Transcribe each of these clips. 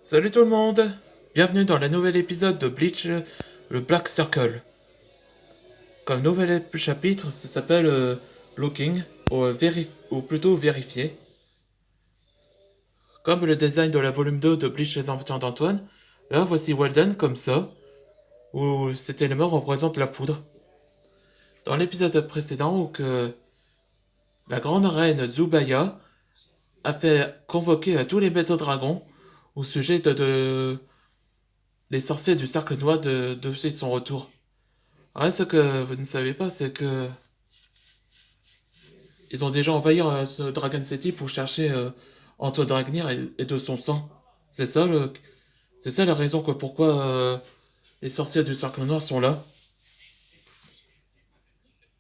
Salut tout le monde. Bienvenue dans le nouvel épisode de Bleach, le Black Circle. Comme nouvel chapitre, ça s'appelle Looking, ou plutôt Vérifier. Comme le design de la volume 2 de Bleach les Aventures d'Antoine, là voici Walden comme ça, où cet élément représente la foudre. Dans l'épisode précédent, où que la grande reine Zubaya a fait convoquer tous les maîtres dragons au sujet de les sorciers du cercle noir de son retour. Ouais, ce que vous ne savez pas, c'est que ils ont déjà envahi ce Dragon City pour chercher Antoine Dragnir et de son sang. C'est ça c'est ça la raison que pourquoi les sorciers du cercle noir sont là.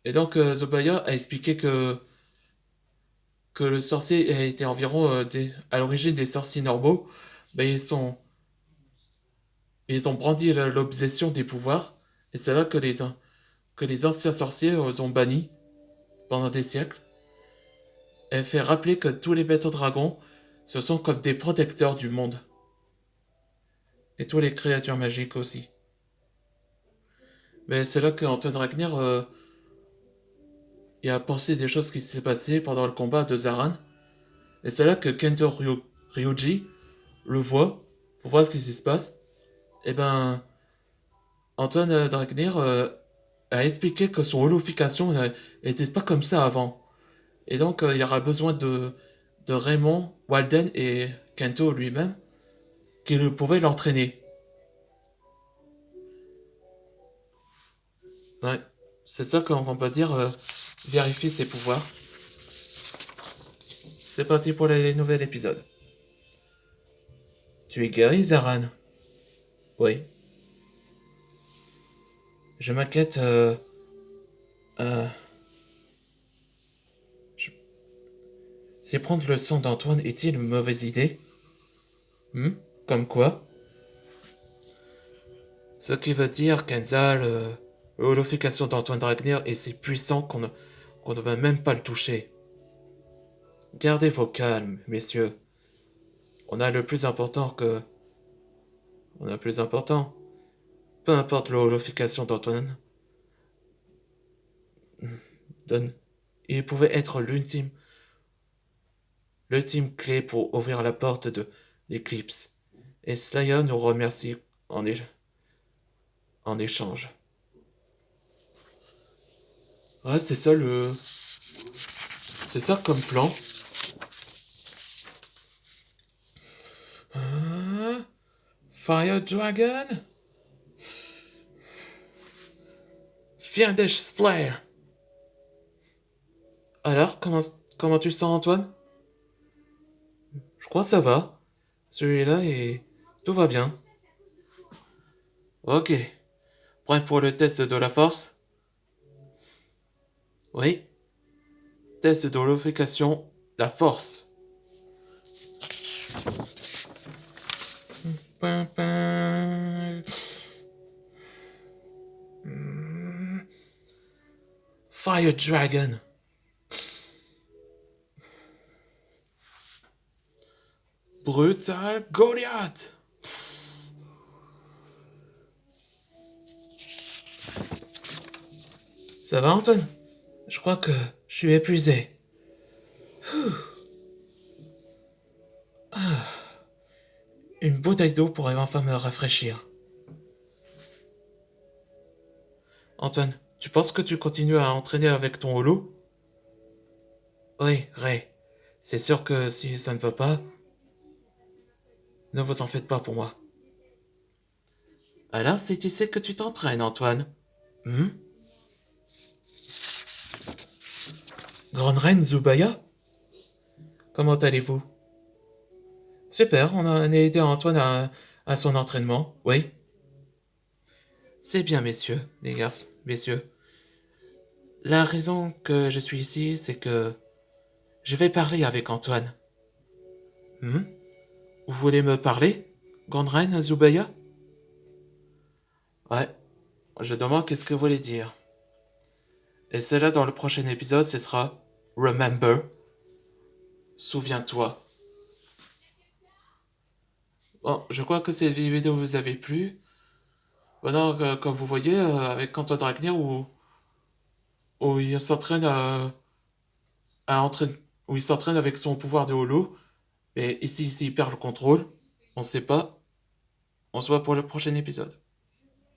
Et donc Zobaya a expliqué que le sorcier a été environ à l'origine des sorciers normaux, mais ils ont brandi l'obsession des pouvoirs, et c'est là que les anciens sorciers ont banni pendant des siècles. Elle fait rappeler que tous les maîtres dragons, ce sont comme des protecteurs du monde. Et tous les créatures magiques aussi. Mais c'est là qu'Antoine Ragnar il a pensé des choses qui s'est passées pendant le combat de Zaran. Et c'est là que Ryuji le voit, pour voir ce qui se passe. Et ben, Antoine Dragnir a expliqué que son holofication n'était pas comme ça avant. Et donc, il y aura besoin de Raymond, Walden et Kento lui-même qui pouvaient l'entraîner. Ouais, c'est ça qu'on peut dire vérifier ses pouvoirs. C'est parti pour le nouvel épisode. Tu es guéri, Zaran? Oui. Je m'inquiète. Euh, je- Si prendre le sang d'Antoine est-il une mauvaise idée? Hmm? Comme quoi? Ce qui veut dire qu'Enza, l'holofication d'Antoine Dragner est si puissant qu'on ne va même pas le toucher. Gardez vos calmes, messieurs. On a le plus important que. On a le plus important. Peu importe l'holofication d'Antoine. Donne. Il pouvait être l'ultime clé pour ouvrir la porte de l'éclipse. Et Slayer nous remercie en échange. Ouais, c'est ça le. C'est ça comme plan. Fire Dragon? Fiendish Flare. Alors, comment tu sens, Antoine? Je crois que ça va. Celui-là et tout va bien. Ok. Prêt pour le test de la force? Oui. Test de l'holofication, la force. Pin, pin. Fire Dragon. Brutal Goliath. Ça va, Antoine? Je crois que je suis épuisé. Une bouteille d'eau pourrait enfin me rafraîchir. Antoine, tu penses que tu continues à entraîner avec ton holo? Oui, Ray. C'est sûr que si ça ne va pas, ne vous en faites pas pour moi. Alors, c'est ici que tu t'entraînes, Antoine. Hmm? Grande Reine Zubaya? Comment allez-vous? Super, on a aidé Antoine à son entraînement, oui. C'est bien, messieurs, les garçons, messieurs. La raison que je suis ici, c'est que je vais parler avec Antoine. Hmm? Vous voulez me parler, Grande Reine Zubaya? Ouais, je demande qu'est-ce que vous voulez dire. Et cela dans le prochain épisode, ce sera Remember. Souviens-toi. Bon, je crois que cette vidéo vous avait plu. Voilà, comme vous voyez, avec Antoine Dragnir, où il s'entraîne à entraîner, où il s'entraîne avec son pouvoir de holo. Et ici, il perd le contrôle. On sait pas. On se voit pour le prochain épisode.